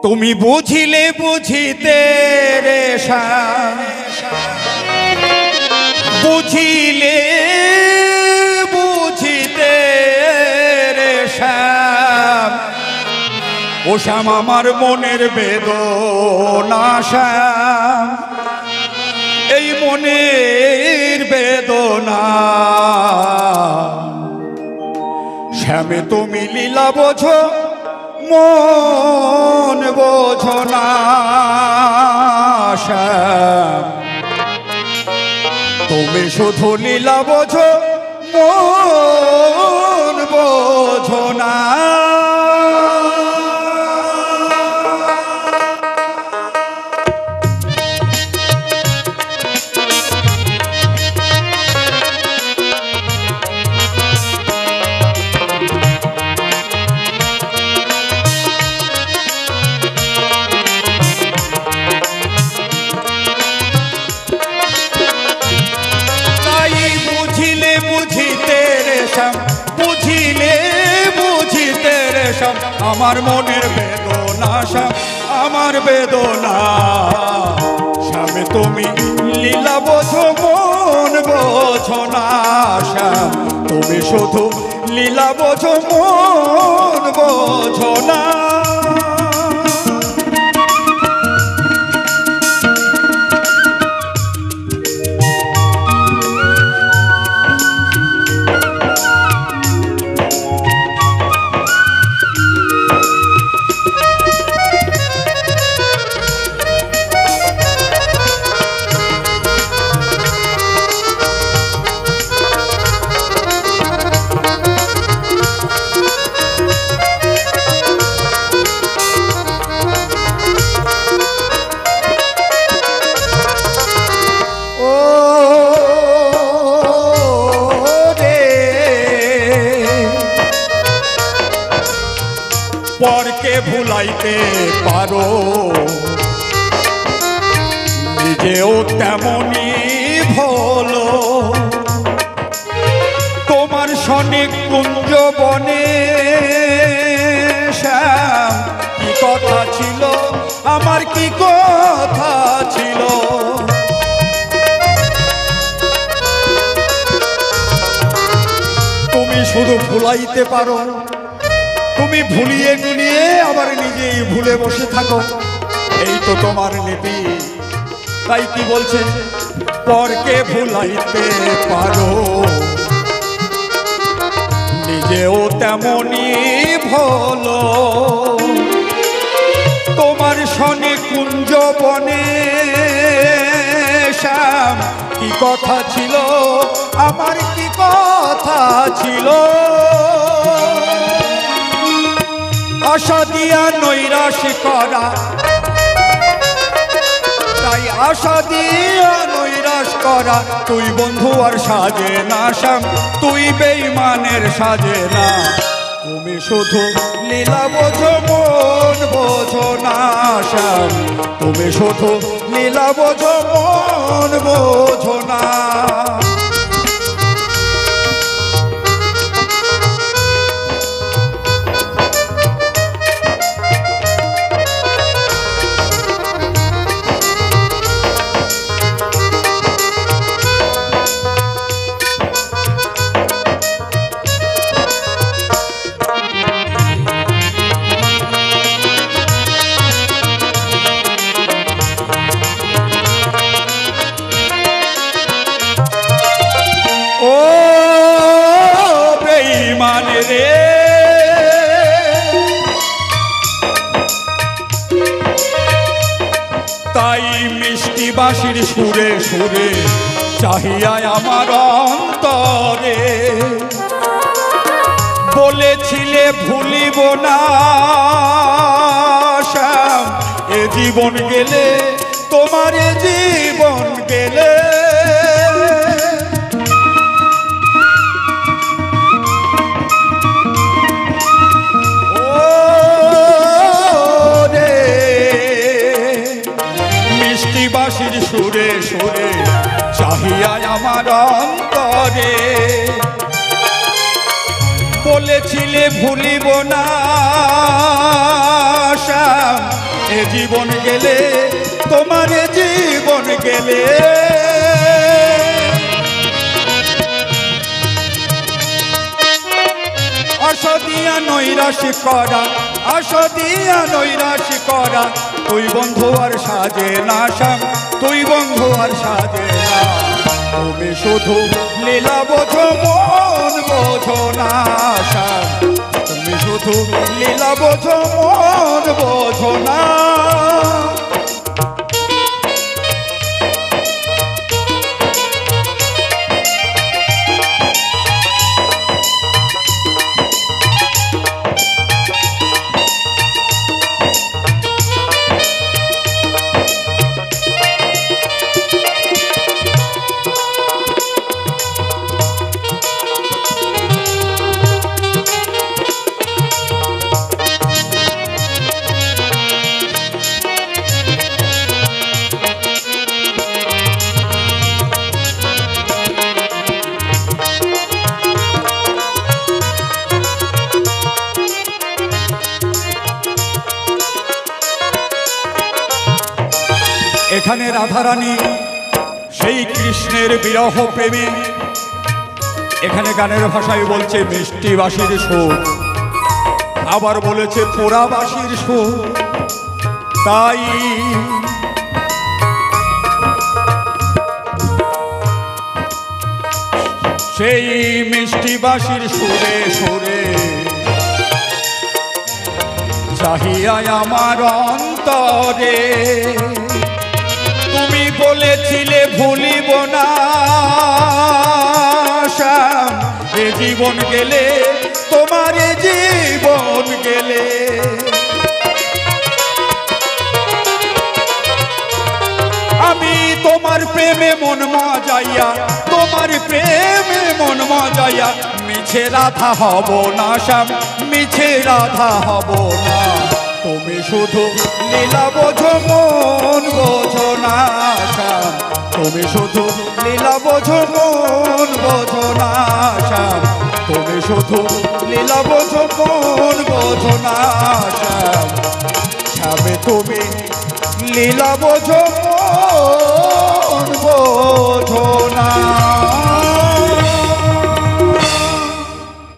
তুমি বুঝিলে বুঝিতে রে বুঝিলে বুঝিতে রে শ্যাম, ও শ্যাম আমার মনের বেদনা শ্যাম, এই মনের বেদনা শ্যামে তুমি লীলা বোঝো মন বোঝো না শ্যাম, তুমি শুধু লীলা বোঝো মন বোঝো না। বুঝিলে বুঝিতে রে শ্যাম, আমার মনের বেদনা শ্যাম, আমার বেদনা শ্যামে তুমি লীলা বোঝো মন বোঝো না শ্যাম, তুমি শুধু লীলা বোঝো মন বোঝো না। পরকে ভুলাইতে পারো, নিজেও তেমনি ভোলো, তোমার সনে কুঞ্জ বনে শ্যাম কি কথা ছিল, আমার কি কথা ছিল, তুমি শুধু ভুলাইতে পারো, তুমি ভুলিয়ে গুলিয়ে আবার নিজেই ভুলে বসে থাকো, এই তো তোমার নীতি। তাই কি বলছে, পরকে ভুলাইতে পারো, নিজেও তেমনি ভোলো, তোমার সনে কুঞ্জ বনে শ্যাম কি কথা ছিল, আমার কি কথা ছিল, আশা দিয়া নৈরাশ করা, তাই আশা দিয়া নৈরাশ করা, তুই বন্ধু আর সাজে না শ্যাম, তুই বেঈমানের সাজে না, তুমি শুধু লীলা বোঝো মন বোঝো না শ্যাম, তুমি শুধু লীলা বোঝো মন বোঝো না। তাই মিষ্টি বাঁশির সুরে সুরে চাহিয়া আমার অন্তরে বলেছিলে ভুলিব না শ্যাম, এ জীবন গেলে তোমার জীবন গেলে, বাঁশির সুরে সুরে চাহিয়া আমার অন্তরে বলে বলেছিলে ভুলিব না শ্যাম, এ জীবন গেলে তোমার এ জীবন গেলে। আশা দিয়া নৈরাশি করা, আশা দিয়া নৈরাশি করা, তুই বন্ধু আর সাজে না শ্যাম, তুই বন্ধু আর সাজে না। তুমি শুধু লীলা বোঝো মন বোঝো না শ্যাম, তুমি শুধু লীলা বোঝো মন বোঝো না। এখানে রাধারানী সেই কৃষ্ণের বিরহ প্রেমে, এখানে গানের ভাষায় বলছে মিষ্টি বাঁশির সুর, আবার বলেছে পোড়া বাঁশির সুর। তাই সেই মিষ্টি বাঁশির সুরে সুরে চাহিয়ায় আমার অন্তরে, তুমি বলেছিলে ভুলিব না শ্যাম, এ জীবন গেলে তোমার এ জীবন গেলে। আমি তোমার প্রেমে মন মজাইয়া, তোমার প্রেমে মন মজাইয়া, মিছে রাধা হব না শ্যাম, মিছে রাধা হব না। তুমি শুধু লীলা বোঝো মন বোঝো না শ্যাম, তুমি শুধু লীলা বোঝো মন বোঝো না শ্যাম, তুমি শুধু লীলা বোঝো মন বোঝো না শ্যাম, শ্যামে তুমি লীলা বোঝো মন